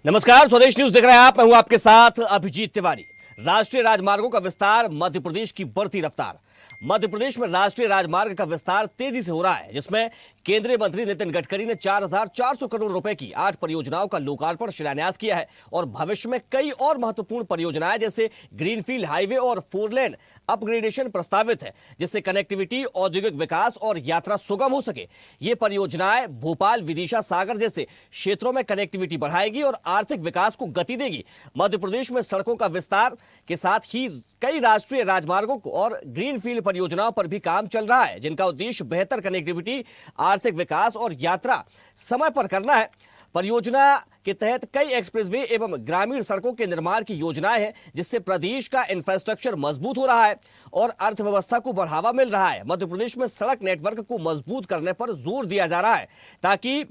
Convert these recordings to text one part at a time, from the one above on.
नमस्कार, स्वदेश न्यूज देख रहे हैं आप। मैं हूं आपके साथ अभिजीत तिवारी। राष्ट्रीय राजमार्गों का विस्तार, मध्य प्रदेश की बढ़ती रफ्तार। मध्य प्रदेश में राष्ट्रीय राजमार्ग का विस्तार तेजी से हो रहा है, जिसमें केंद्रीय मंत्री नितिन गडकरी ने 4,400 करोड़ रुपए की 8 परियोजनाओं का लोकार्पण शिलान्यास किया है और भविष्य में कई और महत्वपूर्ण परियोजनाएं जैसे ग्रीनफील्ड हाईवे और 4 लेन अपग्रेडेशन प्रस्तावित है, जिससे कनेक्टिविटी, औद्योगिक विकास और यात्रा सुगम हो सके। ये परियोजनाएं भोपाल, विदिशा, सागर जैसे क्षेत्रों में कनेक्टिविटी बढ़ाएगी और आर्थिक विकास को गति देगी। मध्य प्रदेश में सड़कों का विस्तार के साथ ही कई राष्ट्रीय राजमार्गों को और ग्रीनफील्ड परियोजनाओं पर भी काम चल रहा है, जिनका उद्देश्य बेहतर कनेक्टिविटी, आर्थिक विकास और यात्रा समय पर करना है। परियोजना के तहत कई एक्सप्रेसवे एवं ग्रामीण सड़कों के निर्माण की योजनाएं हैं, जिससे प्रदेश का इंफ्रास्ट्रक्चर मजबूत हो रहा है और अर्थव्यवस्था को बढ़ावा मिल रहा है। मध्य प्रदेश में सड़क नेटवर्क को मजबूत करने पर जोर दिया जा रहा है ताकि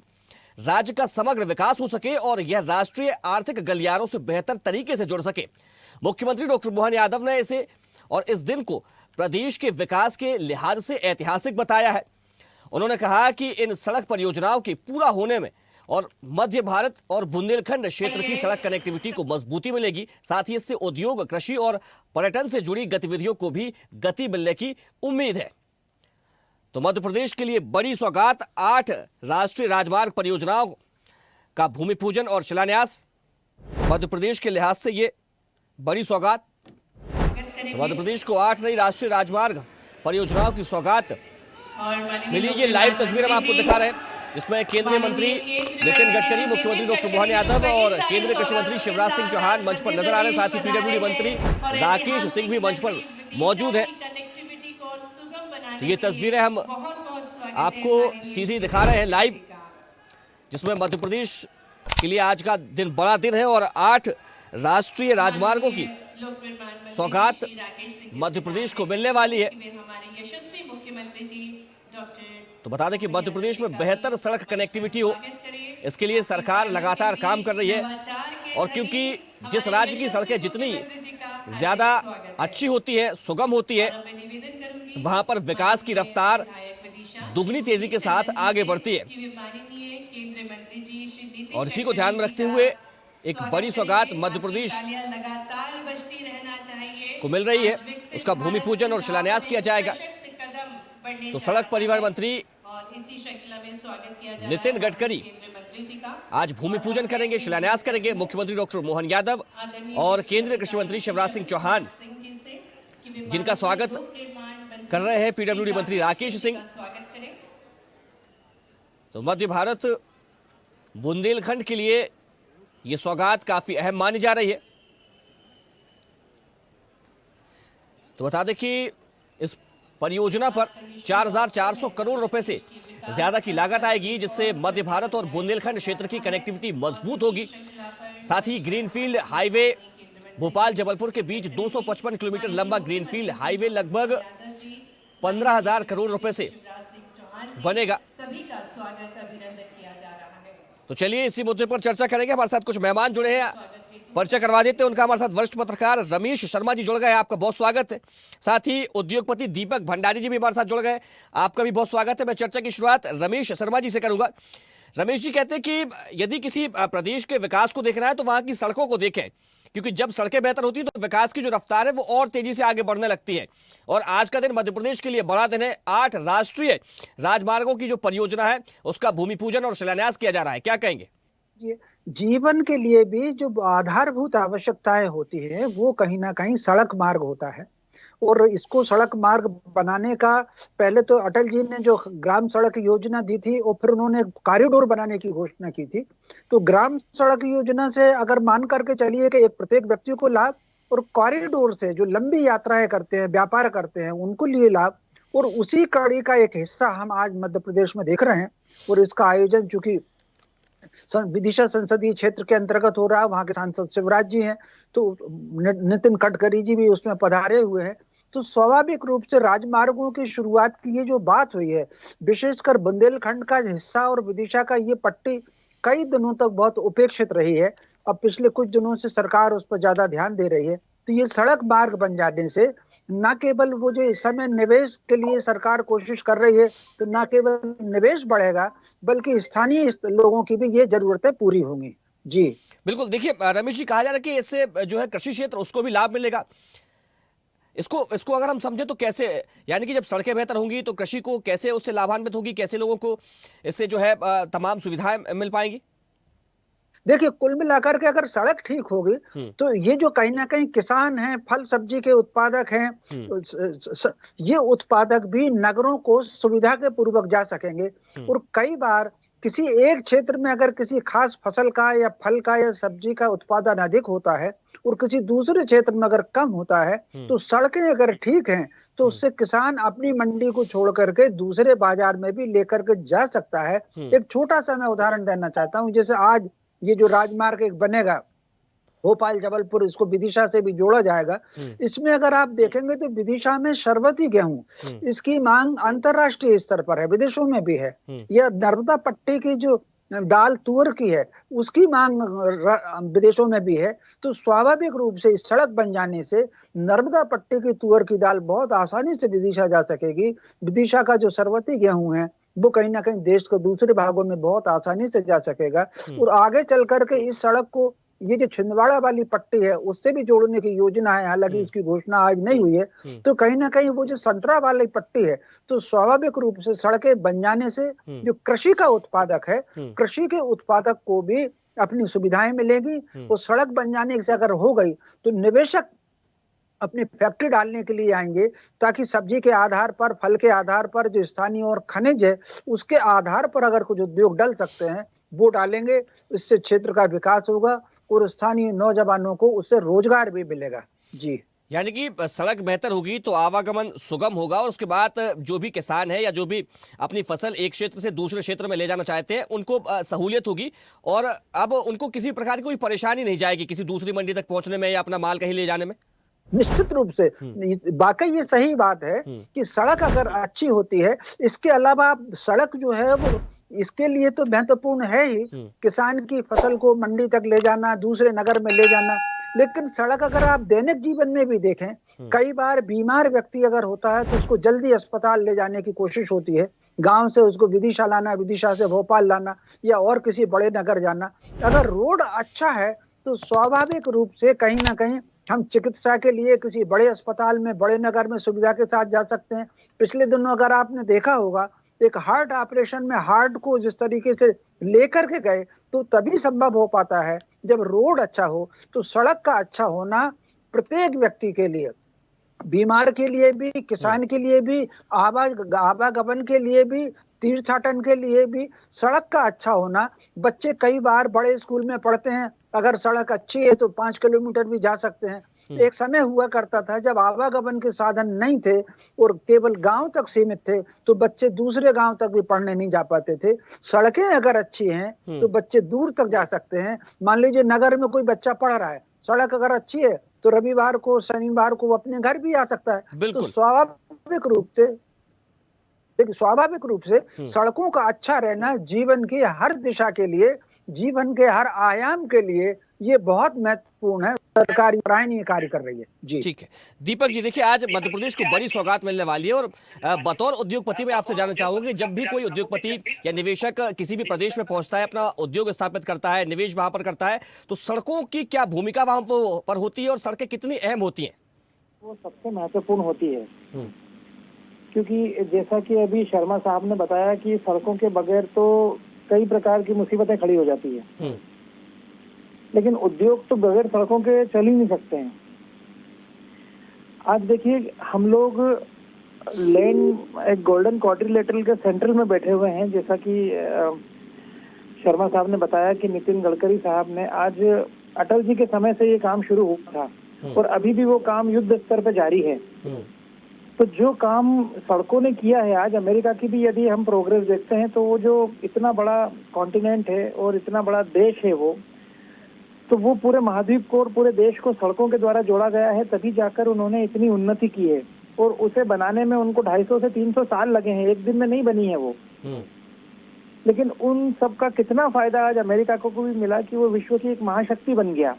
राज्य का समग्र विकास हो सके और यह राष्ट्रीय आर्थिक गलियारों से बेहतर तरीके से जुड़ सके। मुख्यमंत्री डॉक्टर मोहन यादव ने इस दिन को प्रदेश के विकास के लिहाज से ऐतिहासिक बताया है। उन्होंने कहा कि इन सड़क परियोजनाओं के पूरा होने में और मध्य भारत और बुंदेलखंड क्षेत्र की सड़क कनेक्टिविटी को मजबूती मिलेगी। साथ ही इससे उद्योग, कृषि और पर्यटन से जुड़ी गतिविधियों को भी गति मिलने की उम्मीद है। तो मध्य प्रदेश के लिए बड़ी सौगात, 8 राष्ट्रीय राजमार्ग परियोजनाओं का भूमि पूजन और शिलान्यास। मध्य प्रदेश के लिहाज से ये बड़ी सौगात। तो मध्य प्रदेश को 8 नई राष्ट्रीय राजमार्ग परियोजनाओं की सौगात मिली। ये लाइव तस्वीर हम आपको दिखा रहे हैं, जिसमें केंद्रीय मंत्री नितिन गडकरी, मुख्यमंत्री डॉक्टर मोहन यादव और केंद्रीय कृषि मंत्री शिवराज सिंह चौहान मंच पर नजर आ रहे हैं। साथ ही पीडब्ल्यूडी मंत्री राकेश सिंह भी मंच पर मौजूद है। तो ये तस्वीरें हम आपको सीधी दिखा रहे हैं लाइव, जिसमें मध्य प्रदेश के लिए आज का दिन बड़ा दिन है और 8 राष्ट्रीय राजमार्गों की सौगात मध्य प्रदेश को मिलने वाली है। तो बता दें कि मध्य प्रदेश में बेहतर सड़क कनेक्टिविटी हो, इसके लिए सरकार लगातार काम कर रही है। और क्योंकि जिस राज्य की सड़कें जितनी ज्यादा अच्छी होती है, सुगम होती है, वहां पर विकास की रफ्तार दुगनी तेजी के साथ आगे बढ़ती है। और इसी को ध्यान में रखते हुए एक बड़ी सौगात मध्य प्रदेश को मिल रही है, उसका भूमि पूजन और शिलान्यास किया जाएगा। तो सड़क परिवहन मंत्री नितिन गडकरी आज भूमि पूजन करेंगे, शिलान्यास करेंगे। मुख्यमंत्री डॉक्टर मोहन यादव और केंद्रीय कृषि मंत्री शिवराज सिंह चौहान, जिनका स्वागत कर रहे हैं पीडब्ल्यूडी मंत्री राकेश सिंह। तो मध्य भारत, बुंदेलखंड के लिए यह सौगात काफी अहम मानी जा रही है। तो बता दें कि इस परियोजना पर 4,400 करोड़ रुपए से ज्यादा की लागत आएगी, जिससे मध्य भारत और बुंदेलखंड क्षेत्र की कनेक्टिविटी मजबूत होगी। साथ ही ग्रीनफील्ड हाईवे भोपाल जबलपुर के बीच 255 किलोमीटर लंबा ग्रीनफील्ड हाईवे लगभग 15,000 करोड़ रुपए से बनेगा। तो चलिए इसी मुद्दे पर चर्चा करेंगे। हमारे साथ कुछ मेहमान जुड़े हैं, परिचय करवा देते हैं उनका। हमारे साथ वरिष्ठ पत्रकार रमेश शर्मा जी जुड़ गए, आपका बहुत स्वागत है। साथ ही उद्योगपति दीपक भंडारी जी भी हमारे साथ जुड़ गए, आपका भी बहुत स्वागत है। मैं चर्चा की शुरुआत रमेश शर्मा जी से करूंगा। रमेश जी कहते हैं कि यदि किसी प्रदेश के विकास को देखना है तो वहां की सड़कों को देखें, क्योंकि जब सड़कें बेहतर होती है तो विकास की जो रफ्तार है वो और तेजी से आगे बढ़ने लगती है। और आज का दिन मध्य प्रदेश के लिए बड़ा दिन है। 8 राष्ट्रीय राजमार्गों की जो परियोजना है उसका भूमि पूजन और शिलान्यास किया जा रहा है, क्या कहेंगे? जीवन के लिए भी जो आधारभूत आवश्यकताएं होती है वो कहीं ना कहीं सड़क मार्ग होता है। और इसको सड़क मार्ग बनाने का पहले तो अटल जी ने जो ग्राम सड़क योजना दी थी और फिर उन्होंने कॉरिडोर बनाने की घोषणा की थी। तो ग्राम सड़क योजना से अगर मान करके चलिए कि एक प्रत्येक व्यक्ति को लाभ, और कॉरिडोर से जो लंबी यात्राएं करते हैं, व्यापार करते हैं, उनको लिए लाभ। और उसी कड़ी का एक हिस्सा हम आज मध्य प्रदेश में देख रहे हैं। और इसका आयोजन चूंकि विदिशा संसदीय क्षेत्र के अंतर्गत हो रहा है, वहां के सांसद शिवराज जी हैं, तो नितिन गडकरी जी भी उसमें पधारे हुए हैं। तो स्वाभाविक रूप से राजमार्गों की शुरुआत की ये जो बात हुई है, विशेषकर बुंदेलखंड का हिस्सा और विदिशा का ये पट्टी कई दिनों तक बहुत उपेक्षित रही है। अब पिछले कुछ दिनों से सरकार उस पर ज्यादा ध्यान दे रही है। तो ये सड़क मार्ग बन जाने से न केवल वो जो इस समय निवेश के लिए सरकार कोशिश कर रही है, तो न केवल निवेश बढ़ेगा बल्कि स्थानीय लोगों की भी ये जरूरतें पूरी होंगी। जी बिल्कुल, देखिए रमेश जी, कहा जा रहा है कि इससे जो है कृषि क्षेत्र उसको भी लाभ मिलेगा। इसको इसको अगर हम समझे तो कैसे, यानी कि जब सड़कें बेहतर होंगी तो कृषि को कैसे उससे लाभान्वित होगी, कैसे लोगों को इससे जो है तमाम सुविधाएं मिल पाएंगी? देखिए, कुल मिलाकर के अगर सड़क ठीक होगी हम्म। तो ये जो कहीं ना कहीं किसान हैं, फल सब्जी के उत्पादक हैं, हम्म। ये उत्पादक भी नगरों को सुविधा के पूर्वक जा सकेंगे। हम्म। और कई बार किसी एक क्षेत्र में अगर किसी खास फसल का या फल का या सब्जी का उत्पादन अधिक होता है और किसी दूसरे क्षेत्र में अगर कम होता है, हम्म। तो सड़कें अगर ठीक हैं तो हम्म। उससे किसान अपनी मंडी को छोड़ करके दूसरे बाजार में भी लेकर के जा सकता है। हम्म। एक छोटा सा मैं उदाहरण देना चाहता हूं, जैसे आज ये जो राजमार्ग एक बनेगा भोपाल जबलपुर, इसको विदिशा से भी जोड़ा जाएगा। हम्म। इसमें अगर आप देखेंगे तो विदिशा में शरबती गेहूं, हम्म। इसकी मांग अंतरराष्ट्रीय स्तर पर है, विदेशों में भी है। हम्म। यह नर्मदा पट्टी की जो दाल तुअर की है, उसकी मांग विदेशों में भी है। तो स्वाभाविक रूप से इस सड़क बन जाने से नर्मदा पट्टी की तुअर की दाल बहुत आसानी से विदिशा जा सकेगी। विदिशा का जो शरबती गेहूं है वो कहीं ना कहीं देश के दूसरे भागों में बहुत आसानी से जा सकेगा। और आगे चल करके इस सड़क को ये जो छिंदवाड़ा वाली पट्टी है उससे भी जोड़ने की योजना है, हालांकि इसकी घोषणा आज नहीं हुई है। तो कहीं ना कहीं वो जो संतरा वाली पट्टी है, तो स्वाभाविक रूप से सड़कें बन जाने से जो कृषि का उत्पादक है, कृषि के उत्पादक को भी अपनी सुविधाएं मिलेगी। और सड़क बन जाने से अगर हो गई तो निवेशक अपनी फैक्ट्री डालने के लिए आएंगे, ताकि सब्जी के आधार पर, फल के आधार पर जो स्थानीय और खनिज है उसके आधार पर अगर कुछ उद्योग डल सकते हैं वो डालेंगे। इससे क्षेत्र का विकास होगा और स्थानीय नौजवानों को उससे रोजगार भी मिलेगा। जी, यानी कि सड़क बेहतर होगी तो आवागमन सुगम होगा, और उसके बाद जो भी किसान है या जो भी अपनी फसल एक क्षेत्र से दूसरे क्षेत्र में ले जाना चाहते हैं उनको सहूलियत होगी, और अब उनको किसी प्रकार की कोई परेशानी नहीं जाएगी किसी दूसरी मंडी तक पहुंचने में या अपना माल कहीं ले जाने में। निश्चित रूप से वाकई ये सही बात है कि सड़क अगर अच्छी होती है, इसके अलावा सड़क जो है वो इसके लिए तो महत्वपूर्ण है ही, किसान की फसल को मंडी तक ले जाना, दूसरे नगर में ले जाना। लेकिन सड़क अगर आप दैनिक जीवन में भी देखें, कई बार बीमार व्यक्ति अगर होता है तो उसको जल्दी अस्पताल ले जाने की कोशिश होती है, गांव से उसको विदिशा लाना, विदिशा से भोपाल लाना या और किसी बड़े नगर जाना। अगर रोड अच्छा है तो स्वाभाविक रूप से कहीं ना कहीं हम चिकित्सा के लिए किसी बड़े अस्पताल में, बड़े नगर में सुविधा के साथ जा सकते हैं। पिछले दिनों अगर आपने देखा होगा, एक हार्ट ऑपरेशन में हार्ट को जिस तरीके से लेकर के गए तो तभी संभव हो पाता है जब रोड अच्छा हो। तो सड़क का अच्छा होना प्रत्येक व्यक्ति के लिए, बीमार के लिए भी, किसान के लिए भी, आवागमन के लिए भी, तीर्थाटन के लिए भी सड़क का अच्छा होना। बच्चे कई बार बड़े स्कूल में पढ़ते हैं, अगर सड़क अच्छी है तो 5 किलोमीटर भी जा सकते हैं। एक समय हुआ करता था जब आवागमन के साधन नहीं थे और केवल गांव तक सीमित थे, तो बच्चे दूसरे गांव तक भी पढ़ने नहीं जा पाते थे। सड़कें अगर अच्छी हैं तो बच्चे दूर तक जा सकते हैं। मान लीजिए नगर में कोई बच्चा पढ़ रहा है, सड़क अगर अच्छी है तो रविवार को, शनिवार को अपने घर भी आ सकता है। तो स्वाभाविक रूप से सड़कों का अच्छा रहना जीवन की हर दिशा के लिए, जीवन के हर आयाम के लिए ये बहुत महत्वपूर्ण है। सरकारी ये कार्य कर रही है। जी, ठीक है दीपक जी, देखिए आज मध्य प्रदेश को बड़ी सौगात मिलने वाली है, और बतौर उद्योगपति मैं आपसे जानना चाहूंगा कि जब भी कोई उद्योगपति या निवेशक किसी भी प्रदेश में पहुंचता है, अपना उद्योग स्थापित करता है, निवेश वहां पर करता है, तो सड़कों की क्या भूमिका वहां पर होती है और सड़कें कितनी अहम होती हैं? वो सबसे महत्वपूर्ण होती है, क्योंकि जैसा कि अभी शर्मा साहब ने बताया कि सड़कों के बगैर तो कई प्रकार की मुसीबतें खड़ी हो जाती है, लेकिन उद्योग तो बगैर सड़कों के चल ही नहीं सकते हैं। आज देखिए, हम लोग एक गोल्डन क्वाड्रिलेटरल के सेंट्रल में बैठे हुए हैं, जैसा कि शर्मा साहब ने बताया कि नितिन गडकरी साहब ने आज अटल जी के समय से ये काम शुरू हुआ था और अभी भी वो काम युद्ध स्तर पर जारी है। तो जो काम सड़कों ने किया है, आज अमेरिका की भी यदि हम प्रोग्रेस देखते हैं तो वो जो इतना बड़ा कॉन्टिनेंट है और इतना बड़ा देश है, तो वो पूरे महाद्वीप को और पूरे देश को सड़कों के द्वारा जोड़ा गया है, तभी जाकर उन्होंने इतनी उन्नति की है। और उसे बनाने में उनको 250 से 300 साल लगे हैं, एक दिन में नहीं बनी है वो। लेकिन उन सब का कितना फायदा आज अमेरिका को भी मिला कि वो विश्व की एक महाशक्ति बन गया।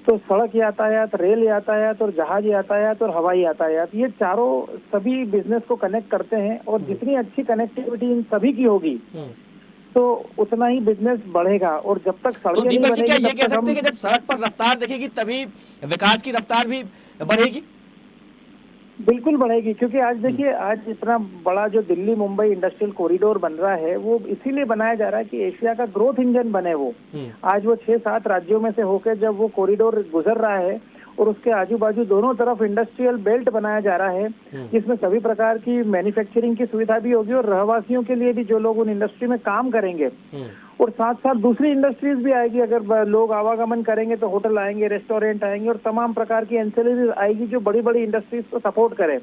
तो सड़क यातायात, रेल यातायात और जहाज यातायात और हवाई यातायात, ये चारों सभी बिजनेस को कनेक्ट करते हैं, और जितनी अच्छी कनेक्टिविटी इन सभी की होगी तो उतना ही बिजनेस बढ़ेगा। और जब तक तो सड़कें नहीं दीपक जी क्या बनेगी ये तब कह तक सकते हम हैं कि जब सड़क पर रफ्तार दिखेगी तभी विकास की रफ्तार भी बढ़ेगी? बिल्कुल बढ़ेगी। क्योंकि आज देखिए, आज इतना बड़ा जो दिल्ली मुंबई इंडस्ट्रियल कॉरिडोर बन रहा है वो इसीलिए बनाया जा रहा है कि एशिया का ग्रोथ इंजन बने वो। आज वो 6-7 राज्यों में से होकर जब वो कॉरिडोर गुजर रहा है और उसके आजू बाजू दोनों तरफ इंडस्ट्रियल बेल्ट बनाया जा रहा है, जिसमें सभी प्रकार की मैन्युफैक्चरिंग की सुविधा भी होगी और रहवासियों के लिए भी, जो लोग उन इंडस्ट्री में काम करेंगे, और साथ साथ दूसरी इंडस्ट्रीज भी आएगी। अगर लोग आवागमन करेंगे तो होटल आएंगे, रेस्टोरेंट आएंगे और तमाम प्रकार की एंसेलरीज आएगी जो बड़ी बड़ी इंडस्ट्रीज को सपोर्ट करे।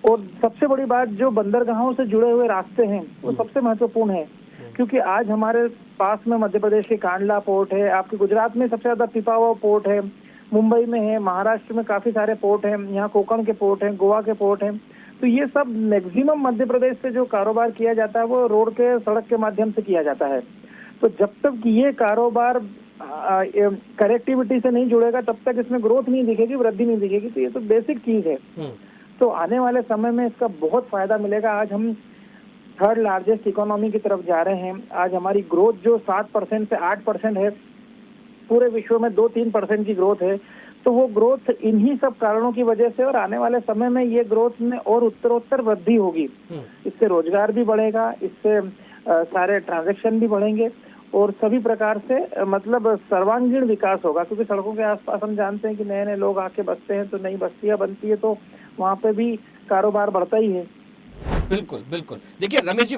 और सबसे बड़ी बात, जो बंदरगाहों से जुड़े हुए रास्ते हैं वो सबसे महत्वपूर्ण है। क्योंकि आज हमारे पास में मध्य प्रदेश के कांडला पोर्ट है, आपके गुजरात में सबसे ज्यादा पिपावाव पोर्ट है, मुंबई में है, महाराष्ट्र में काफी सारे पोर्ट हैं, यहाँ कोकण के पोर्ट हैं, गोवा के पोर्ट हैं। तो ये सब मैक्सिमम मध्य प्रदेश से जो कारोबार किया जाता है वो रोड के, सड़क के माध्यम से किया जाता है। तो जब तक ये कारोबार कनेक्टिविटी से नहीं जुड़ेगा तब तक इसमें ग्रोथ नहीं दिखेगी, वृद्धि नहीं दिखेगी। तो ये तो बेसिक चीज है। तो आने वाले समय में इसका बहुत फायदा मिलेगा। आज हम थर्ड लार्जेस्ट इकोनॉमी की तरफ जा रहे हैं। आज हमारी ग्रोथ जो 7% से 8% है, पूरे विश्व में 2-3% की ग्रोथ है। तो वो ग्रोथ इन्हीं सब कारणों की वजह से, और आने वाले समय में ये ग्रोथ में और उत्तरोत्तर वृद्धि होगी। इससे रोजगार भी बढ़ेगा, इससे सारे ट्रांजैक्शन भी बढ़ेंगे और सभी प्रकार से मतलब सर्वांगीण विकास होगा। क्योंकि सड़कों के आसपास हम जानते हैं कि नए नए लोग आके बसते हैं, तो नई बस्तियां बनती है, तो वहाँ पे भी कारोबार बढ़ता ही है। बिल्कुल बिल्कुल। देखिए रमेश जी,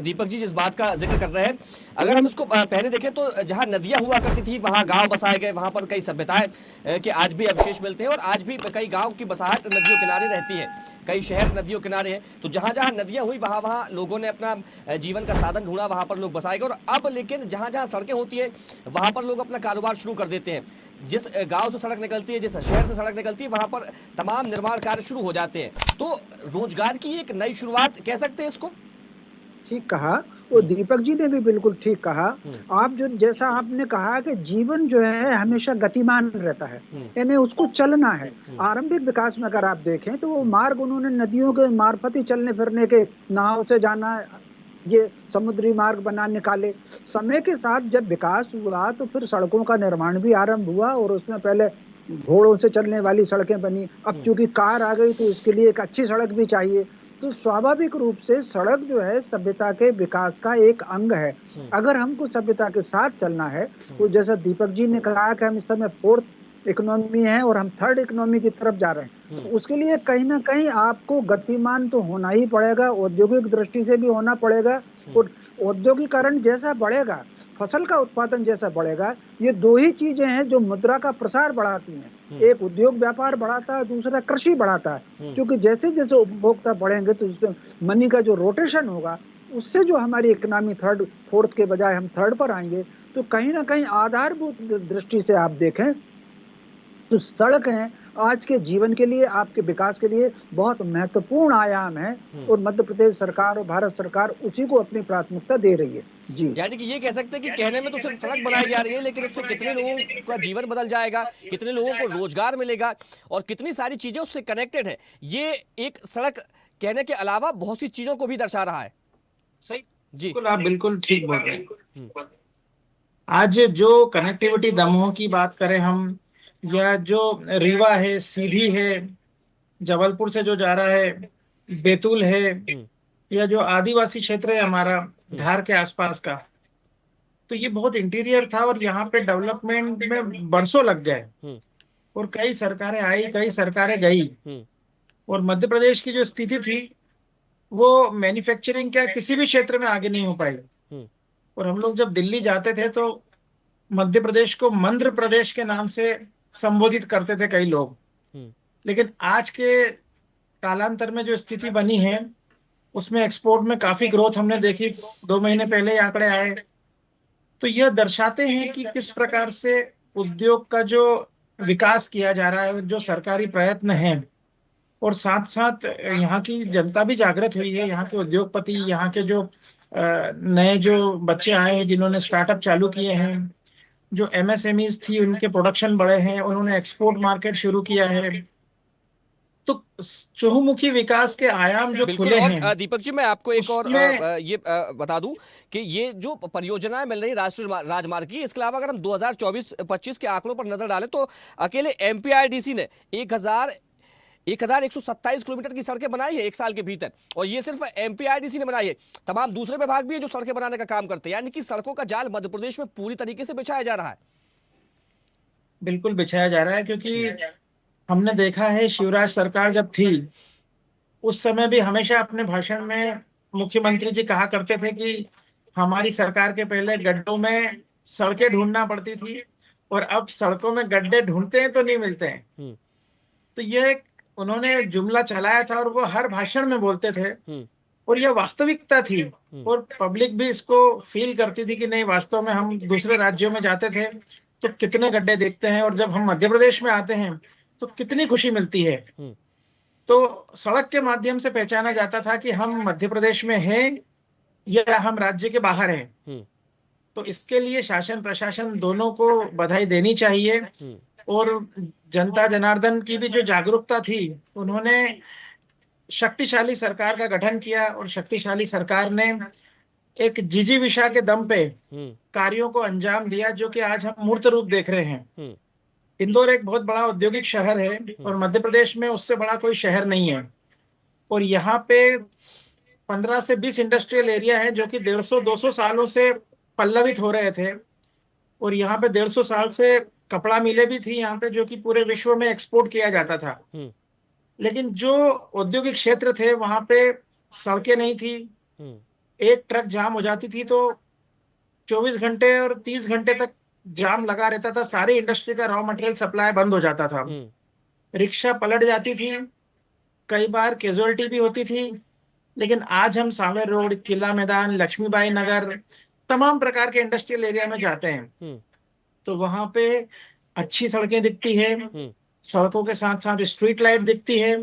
दीपक जी जिस बात का जिक्र कर रहे हैं, अगर हम इसको पहले देखें तो जहां नदियां हुआ करती थी वहां गांव बसाए गए, वहां पर कई सभ्यताएं के आज भी अवशेष मिलते हैं और आज भी कई गांव की बसाहट नदियों किनारे रहती है, कई शहर नदियों किनारे हैं। तो जहां जहां नदियां हुई वहां वहां लोगों ने अपना जीवन का साधन ढूंढा, वहां पर लोग बसाए गए। और अब लेकिन जहां जहां सड़कें होती है वहां पर लोग अपना कारोबार शुरू कर देते हैं। जिस गांव से सड़क निकलती है, जिस शहर से सड़क निकलती है, वहां पर तमाम निर्माण कार्य शुरू हो जाते हैं। तो रोजगार की एक नई शुरुआत कह सकते हैं इसको। ठीक कहा, और दीपक जी ने भी बिल्कुल ठीक कहा। आप जो, जैसा आपने कहा कि जीवन जो है हमेशा गतिमान रहता है, यानी उसको चलना है। आरंभिक विकास में अगर आप देखें तो वो मार्ग उन्होंने नदियों के मार्फत ही चलने फिरने के, नाव से जाना, ये समुद्री मार्ग बना निकाले। समय के साथ जब विकास हुआ तो फिर सड़कों का निर्माण भी आरंभ हुआ और उसमें पहले घोड़ों से चलने वाली सड़कें बनी। अब चूंकि कार आ गई तो इसके लिए एक अच्छी सड़क भी चाहिए। तो स्वाभाविक रूप से सड़क जो है सभ्यता के विकास का एक अंग है। अगर हमको सभ्यता के साथ चलना है तो जैसा दीपक जी ने कहा कि हम इस समय 4th इकोनॉमी है और हम 3rd इकोनॉमी की तरफ जा रहे हैं, तो उसके लिए कहीं ना कहीं आपको गतिमान तो होना ही पड़ेगा, औद्योगिक दृष्टि से भी होना पड़ेगा। और औद्योगिकरण जैसा बढ़ेगा, फसल का उत्पादन जैसा बढ़ेगा, ये दो ही चीजें हैं जो मुद्रा का प्रसार बढ़ाती हैं। एक उद्योग व्यापार बढ़ाता है, दूसरा कृषि बढ़ाता है। क्योंकि जैसे जैसे उपभोक्ता बढ़ेंगे तो उसमें मनी का जो रोटेशन होगा, उससे जो हमारी इकोनॉमी 3rd 4th के बजाय हम 3rd पर आएंगे। तो कहीं ना कहीं आधारभूत दृष्टि से आप देखें तो सड़क है आज के जीवन के लिए, आपके विकास के लिए बहुत महत्वपूर्ण आयाम है। और मध्य प्रदेश सरकार और भारत सरकार उसी को अपनी प्राथमिकता दे रही है। जी, यानी कि ये कह सकते हैं कि कहने में तो सिर्फ सड़क बनाई जा रही है, लेकिन उससे कितने लोगों का जीवन बदल जाएगा, कितने लोगों को रोजगार मिलेगा और कितनी सारी चीजें उससे कनेक्टेड है, ये एक सड़क कहने के अलावा बहुत सी चीजों को भी दर्शा रहा है। सही जी बिल्कुल, आप बिल्कुल ठीक बोल रहे हैं। आज जो कनेक्टिविटी दमोह की बात करें हम, या जो रीवा है, सीधी है, जबलपुर से जो जा रहा है, बैतूल है, या जो आदिवासी क्षेत्र है हमारा धार के आसपास का, तो ये बहुत इंटीरियर था और यहाँ पे डेवलपमेंट में बरसों लग गए और कई सरकारें आई, कई सरकारें गई। और मध्य प्रदेश की जो स्थिति थी वो मैन्युफैक्चरिंग क्या किसी भी क्षेत्र में आगे नहीं हो पाई। और हम लोग जब दिल्ली जाते थे तो मध्य प्रदेश को मंध्र प्रदेश के नाम से संबोधित करते थे कई लोग। लेकिन आज के कालांतर में जो स्थिति बनी है उसमें एक्सपोर्ट में काफी ग्रोथ हमने देखी। 2 महीने पहले आंकड़े आए, तो यह दर्शाते हैं कि किस प्रकार से उद्योग का जो विकास किया जा रहा है, जो सरकारी प्रयत्न है, और साथ साथ यहाँ की जनता भी जागृत हुई है। यहाँ के उद्योगपति, यहाँ के जो नए जो बच्चे आए हैं जिन्होंने स्टार्टअप चालू किए हैं, जो एमएसएमईज थी उनके प्रोडक्शन बढ़े हैं, उन्होंने एक्सपोर्ट मार्केट शुरू किया है। तो चहुमुखी विकास के आयाम जो बिल्कुल। खुले और हैं दीपक जी, मैं आपको एक और उसमें ये बता दूं कि ये जो परियोजनाएं मिल रही राष्ट्रीय राजमार्ग की, इसके अलावा अगर हम 2024-25 के आंकड़ों पर नजर डालें तो अकेले एमपीआईडीसी ने 1127 किलोमीटर की सड़कें बनाई है 1 साल के भीतर, और ये सिर्फ एमपीआईडीसी ने बनाई है। तमाम दूसरे विभाग भी है जो सड़कें बनाने का काम करते हैं, यानी कि सड़कों का जाल मध्य प्रदेश में पूरी तरीके से बिछाया जा रहा है। बिल्कुल बिछाया जा रहा है, क्योंकि हमने देखा है शिवराज सरकार जब थी उस समय भी हमेशा अपने भाषण में मुख्यमंत्री जी कहा करते थे कि हमारी सरकार के पहले गड्ढों में सड़कें ढूंढना पड़ती थी और अब सड़कों में गड्ढे ढूंढते हैं तो नहीं मिलते हैं। तो ये एक उन्होंने जुमला चलाया था और वो हर भाषण में बोलते थे, और यह वास्तविकता थी और पब्लिक भी इसको फील करती थी कि नहीं, वास्तव में हम दूसरे राज्यों में जाते थे तो कितने गड्ढे देखते हैं और जब हम मध्य प्रदेश में आते हैं तो कितनी खुशी मिलती है। तो सड़क के माध्यम से पहचाना जाता था कि हम मध्य प्रदेश में हैं या हम राज्य के बाहर हैं। तो इसके लिए शासन प्रशासन दोनों को बधाई देनी चाहिए, और जनता जनार्दन की भी जो जागरूकता थी, उन्होंने शक्तिशाली सरकार का गठन किया और शक्तिशाली सरकार ने एक जिजीविषा के दम पे कार्यों को अंजाम दिया, जो कि आज हम मूर्त रूप देख रहे हैं। इंदौर एक बहुत बड़ा औद्योगिक शहर है और मध्य प्रदेश में उससे बड़ा कोई शहर नहीं है, और यहाँ पे 15 से 20 इंडस्ट्रियल एरिया है जो कि 150-200 सालों से पल्लवित हो रहे थे, और यहाँ पे 150 साल से कपड़ा मिलें भी थी यहाँ पे, जो कि पूरे विश्व में एक्सपोर्ट किया जाता था। लेकिन जो औद्योगिक क्षेत्र थे वहां पे सड़कें नहीं थी, एक ट्रक जाम हो जाती थी तो 24 घंटे और 30 घंटे तक जाम लगा रहता था, सारी इंडस्ट्री का रॉ मटेरियल सप्लाई बंद हो जाता था, रिक्शा पलट जाती थी, कई बार कैजुअलिटी भी होती थी। लेकिन आज हम सांवेर रोड, किला मैदान, लक्ष्मीबाई नगर, तमाम प्रकार के इंडस्ट्रियल एरिया में जाते हैं तो वहां पे अच्छी सड़कें दिखती है, सड़कों के साथ साथ स्ट्रीट लाइट दिखती है,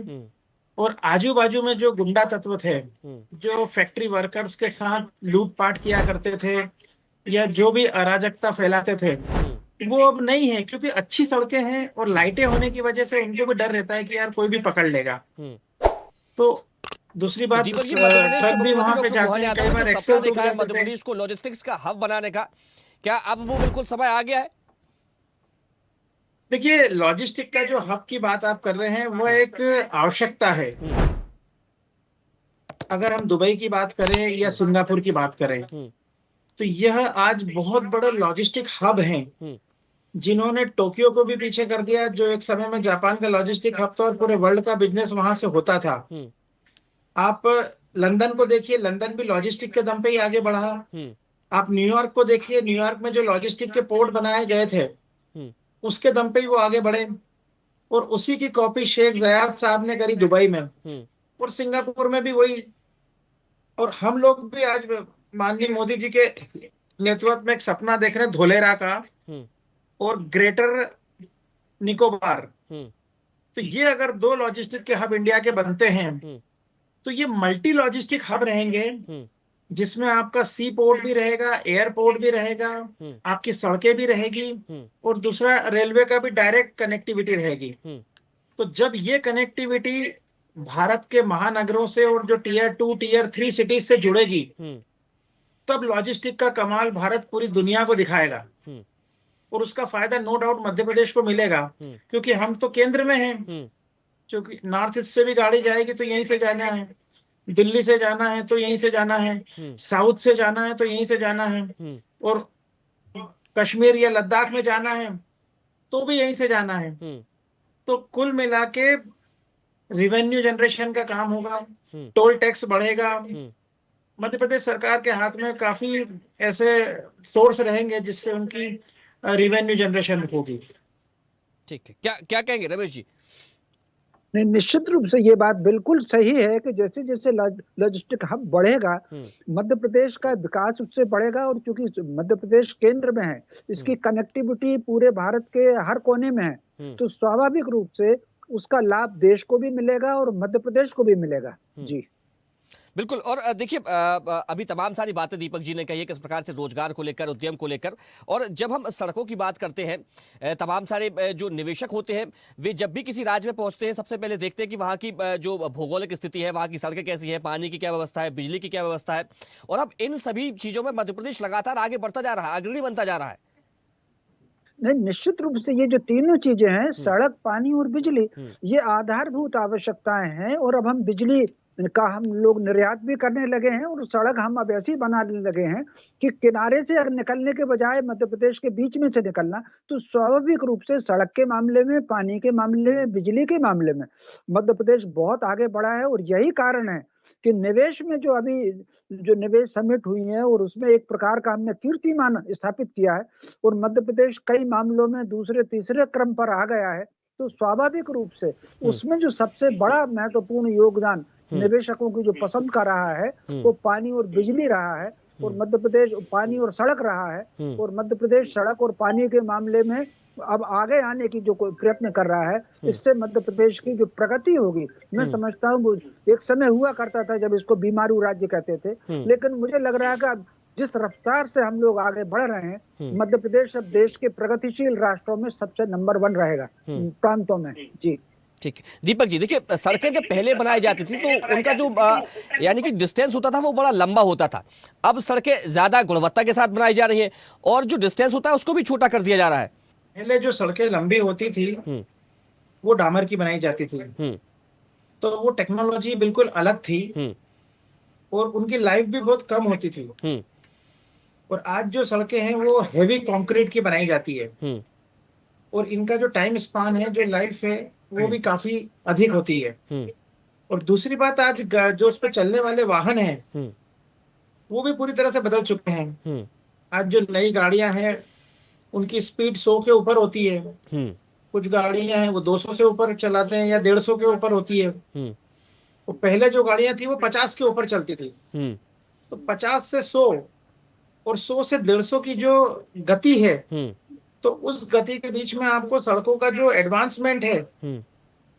और आजू बाजू में जो गुंडा तत्व थे, जो फैक्ट्री वर्कर्स के साथ लूटपाट किया करते थे या जो भी अराजकता फैलाते थे, वो अब नहीं है, क्योंकि अच्छी सड़कें हैं और लाइटें होने की वजह से उनको भी डर रहता है कि यार कोई भी पकड़ लेगा। तो दूसरी बात, दीपक जी, मध्य प्रदेश के ट्रक भी वहां पे मुख्यमंत्री डॉक्टर जाते मोहन हैं, यादव कई ने बार जो सपना एक्सेल देखा है टूट मध्य जाते थे। प्रदेश को लॉजिस्टिक्स का हब बनाने का, क्या अब वो बिल्कुल समय आ गया है? देखिए, लॉजिस्टिक का जो हब की बात आप कर रहे हैं वो एक आवश्यकता है। अगर हम दुबई की बात करें या सिंगापुर की बात करें तो यह आज बहुत बड़े लॉजिस्टिक हब हैं, जिन्होंने टोक्यो को भी पीछे कर दिया, जो एक समय में जापान का लॉजिस्टिक हब था और पूरे वर्ल्ड का बिजनेस वहां से होता था। आप लंदन को देखिए, लंदन भी लॉजिस्टिक के दम पे ही आगे बढ़ा। आप न्यूयॉर्क को देखिए, न्यूयॉर्क में जो लॉजिस्टिक के पोर्ट बनाए गए थे उसके दम पे ही वो आगे बढ़े, और उसी की कॉपी शेख ज़याद साहब ने करी दुबई में, और सिंगापुर में भी वही। और हम लोग भी आज माननीय मोदी जी के नेतृत्व में एक सपना देख रहे हैं धोलेरा का और ग्रेटर निकोबार। तो ये अगर 2 लॉजिस्टिक के हब इंडिया के बनते हैं तो ये मल्टी लॉजिस्टिक हब रहेंगे, जिसमें आपका सी पोर्ट भी रहेगा, एयरपोर्ट भी रहेगा, आपकी सड़कें भी रहेगी, और दूसरा रेलवे का भी डायरेक्ट कनेक्टिविटी रहेगी। तो जब ये कनेक्टिविटी भारत के महानगरों से और जो टीयर 2, टीयर 3 सिटीज से जुड़ेगी, तब लॉजिस्टिक का कमाल भारत पूरी दुनिया को दिखाएगा, और उसका फायदा नो डाउट मध्य प्रदेश को मिलेगा, क्योंकि हम तो केंद्र में हैं। क्योंकि नॉर्थ ईस्ट से भी गाड़ी जाएगी तो यहीं से जाना है, दिल्ली से जाना है तो यहीं से जाना है, साउथ से जाना है तो यहीं से जाना है, और कश्मीर या लद्दाख में जाना है तो भी यहीं से जाना है। तो कुल मिला के रिवेन्यू जनरेशन का काम होगा, टोल टैक्स बढ़ेगा, मध्य प्रदेश सरकार के हाथ में काफी ऐसे सोर्स रहेंगे जिससे उनकी रिवेन्यू जनरेशन होगी। ठीक है, क्या क्या कहेंगे रमेश जी? नहीं, निश्चित रूप से ये बात बिल्कुल सही है कि जैसे जैसे लॉजिस्टिक हब बढ़ेगा, मध्य प्रदेश का विकास उससे बढ़ेगा, और चूंकि मध्य प्रदेश केंद्र में है, इसकी कनेक्टिविटी पूरे भारत के हर कोने में है, तो स्वाभाविक रूप से उसका लाभ देश को भी मिलेगा और मध्य प्रदेश को भी मिलेगा। जी बिल्कुल। और देखिए अभी तमाम सारी बातें दीपक जी ने कही है किस प्रकार से रोजगार को लेकर, उद्यम को लेकर। और जब हम सड़कों की बात करते हैं, तमाम सारे जो निवेशक होते हैं वे जब भी किसी राज्य में पहुंचते हैं सबसे पहले देखते हैं कि वहां की जो भौगोलिक स्थिति है, वहां की सड़कें कैसी है, पानी की क्या व्यवस्था है, बिजली की क्या व्यवस्था है। और अब इन सभी चीजों में मध्य प्रदेश लगातार आगे बढ़ता जा रहा है, अग्रणी बनता जा रहा है। नहीं, निश्चित रूप से ये जो तीनों चीजें हैं, सड़क, पानी और बिजली, ये आधारभूत आवश्यकताएं हैं। और अब हम बिजली का हम लोग निर्यात भी करने लगे हैं, और सड़क हम अब ऐसी बनाने लगे हैं कि किनारे से अगर निकलने के बजाय मध्य प्रदेश के बीच में से निकलना, तो स्वाभाविक रूप से सड़क के मामले में, पानी के मामले में, बिजली के मामले में मध्य प्रदेश बहुत आगे बढ़ा है। और यही कारण है कि निवेश में जो अभी जो निवेश समिट हुई है, और उसमें एक प्रकार का हमने कीर्तिमान स्थापित किया है, और मध्य प्रदेश कई मामलों में दूसरे तीसरे क्रम पर आ गया है। तो स्वाभाविक रूप से उसमें जो सबसे बड़ा महत्वपूर्ण योगदान निवेशकों की जो पसंद का रहा है, वो पानी और बिजली रहा है। और मध्य प्रदेश पानी और सड़क रहा है। और मध्य प्रदेश सड़क और पानी के मामले में अब आगे आने की जो कोई प्रयत्न कर रहा है, इससे मध्य प्रदेश की जो प्रगति होगी, मैं समझता हूँ। एक समय हुआ करता था जब इसको बीमारू राज्य कहते थे, लेकिन मुझे लग रहा है कि अब जिस रफ्तार से हम लोग आगे बढ़ रहे हैं, मध्य प्रदेश अब देश के प्रगतिशील राष्ट्रों में सबसे नंबर 1 रहेगा प्रांतों में। जी ठीक है दीपक जी, देखिए सड़कें जब पहले बनाई जाती थी तो उनका जो यानी कि डिस्टेंस होता था वो बड़ा लंबा होता था। अब सड़कें ज्यादा गुणवत्ता के साथ बनाई जा रही हैं और जो डिस्टेंस होता है उसको भी छोटा कर दिया जा रहा है। पहले जो सड़कें लंबी होती थी वो डामर की बनाई जाती थी, तो वो टेक्नोलॉजी बिल्कुल अलग थी और उनकी लाइफ भी बहुत कम होती थी। और आज जो सड़कें हैं वो हेवी कंक्रीट की बनाई जाती है, और इनका जो टाइम स्पान है, जो लाइफ है, वो भी काफी अधिक होती है। और दूसरी बात, आज जो उस पर चलने वाले वाहन हैं वो भी पूरी तरह से बदल चुके हैं। आज जो नई गाड़ियां हैं उनकी स्पीड 100 के ऊपर होती है, कुछ गाड़ियां हैं वो 200 से ऊपर चलाते हैं या 150 के ऊपर होती है। तो पहले जो गाड़ियां थी वो 50 के ऊपर चलती थी। तो 50 से 100 और 100 से 150 की जो गति है, तो उस गति के बीच में आपको सड़कों का जो एडवांसमेंट है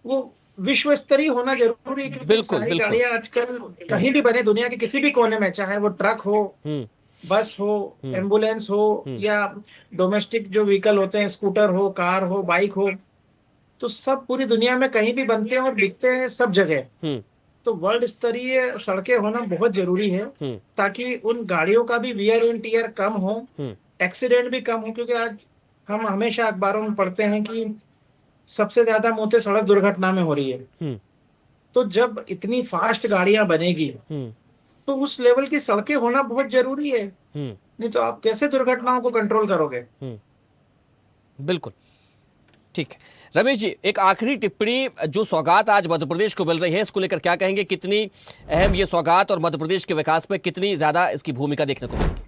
वो विश्व स्तरीय होना जरूरी है। क्योंकि बिल्कुल, सारी बिल्कुल। गाड़ियां आजकल कहीं भी बने दुनिया के किसी भी कोने में, चाहे वो ट्रक हो, बस हो, एम्बुलेंस हो, या डोमेस्टिक जो व्हीकल होते हैं, स्कूटर हो, कार हो, बाइक हो, तो सब पूरी दुनिया में कहीं भी बनते हैं और बिकते हैं सब जगह। तो वर्ल्ड स्तरीय सड़कें होना बहुत जरूरी है, ताकि उन गाड़ियों का भी वियर एंड टियर कम हो, एक्सीडेंट भी कम हो। क्योंकि आज हम हमेशा अखबारों में पढ़ते हैं कि सबसे ज्यादा मौतें सड़क दुर्घटना में हो रही है। तो जब इतनी फास्ट गाड़ियां बनेगी तो उस लेवल की सड़कें होना बहुत जरूरी है, नहीं तो आप कैसे दुर्घटनाओं को कंट्रोल करोगे। बिल्कुल ठीक है। रमेश जी, एक आखिरी टिप्पणी, जो सौगात आज मध्य प्रदेश को मिल रही है इसको लेकर क्या कहेंगे? कितनी अहम ये सौगात और मध्य प्रदेश के विकास में कितनी ज्यादा इसकी भूमिका देखने को मिलेगी?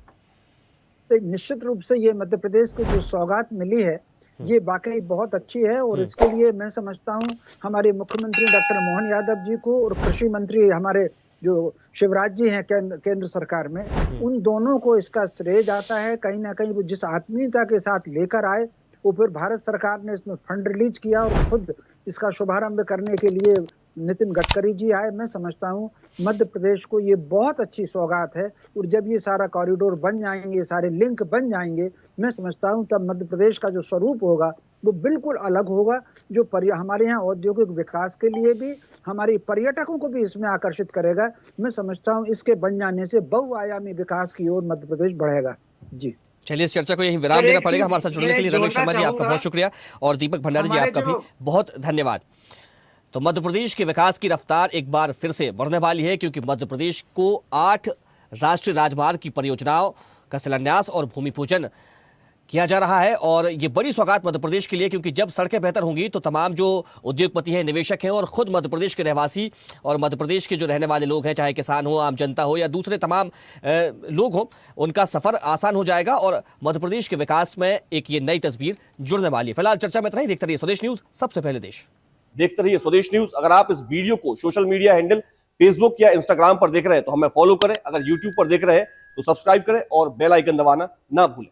तो निश्चित रूप से ये मध्य प्रदेश को जो सौगात मिली है, ये वाकई बहुत अच्छी है। और इसके लिए मैं समझता हूँ हमारे मुख्यमंत्री डॉक्टर मोहन यादव जी को और कृषि मंत्री हमारे जो शिवराज जी हैं केंद्र सरकार में, उन दोनों को इसका श्रेय जाता है। कहीं ना कहीं वो जिस आत्मीयता के साथ लेकर आए, वो फिर भारत सरकार ने इसमें फंड रिलीज किया और खुद इसका शुभारंभ करने के लिए नितिन गडकरी जी आए। मैं समझता हूँ मध्य प्रदेश को ये बहुत अच्छी सौगात है। और जब ये सारा कॉरिडोर बन जाएंगे, सारे लिंक बन जाएंगे, मैं समझता हूँ तब मध्य प्रदेश का जो स्वरूप होगा वो बिल्कुल अलग होगा, जो हमारे यहाँ औद्योगिक विकास के लिए भी, हमारी पर्यटकों को भी इसमें आकर्षित करेगा। मैं समझता हूँ इसके बन जाने से बहुआयामी विकास की ओर मध्य प्रदेश बढ़ेगा। जी चलिए, इस चर्चा को यहीं विराम देना पड़ेगा। हमारे साथ जुड़ने के लिए रमेश शर्मा जी आपका बहुत शुक्रिया, और दीपक भंडारी जी आपका भी बहुत धन्यवाद। तो मध्य प्रदेश के विकास की रफ्तार एक बार फिर से बढ़ने वाली है, क्योंकि मध्य प्रदेश को 8 राष्ट्रीय राजमार्ग की परियोजनाओं का शिलान्यास और भूमि पूजन किया जा रहा है। और ये बड़ी सौगात मध्य प्रदेश के लिए, क्योंकि जब सड़कें बेहतर होंगी तो तमाम जो उद्योगपति हैं, निवेशक हैं और खुद मध्य प्रदेश के रहवासी और मध्य प्रदेश के जो रहने वाले लोग हैं, चाहे किसान हो, आम जनता हो या दूसरे तमाम लोग हों, उनका सफर आसान हो जाएगा और मध्य प्रदेश के विकास में एक ये नई तस्वीर जुड़ने वाली है। फिलहाल चर्चा में इतना ही। देखते रहिए स्वदेश न्यूज, सबसे पहले देश। देखते रहिए स्वदेश न्यूज। अगर आप इस वीडियो को सोशल मीडिया हैंडल फेसबुक या इंस्टाग्राम पर देख रहे हैं तो हमें फॉलो करें। अगर यूट्यूब पर देख रहे हैं तो सब्सक्राइब करें और बेल आइकन दबाना ना भूलें।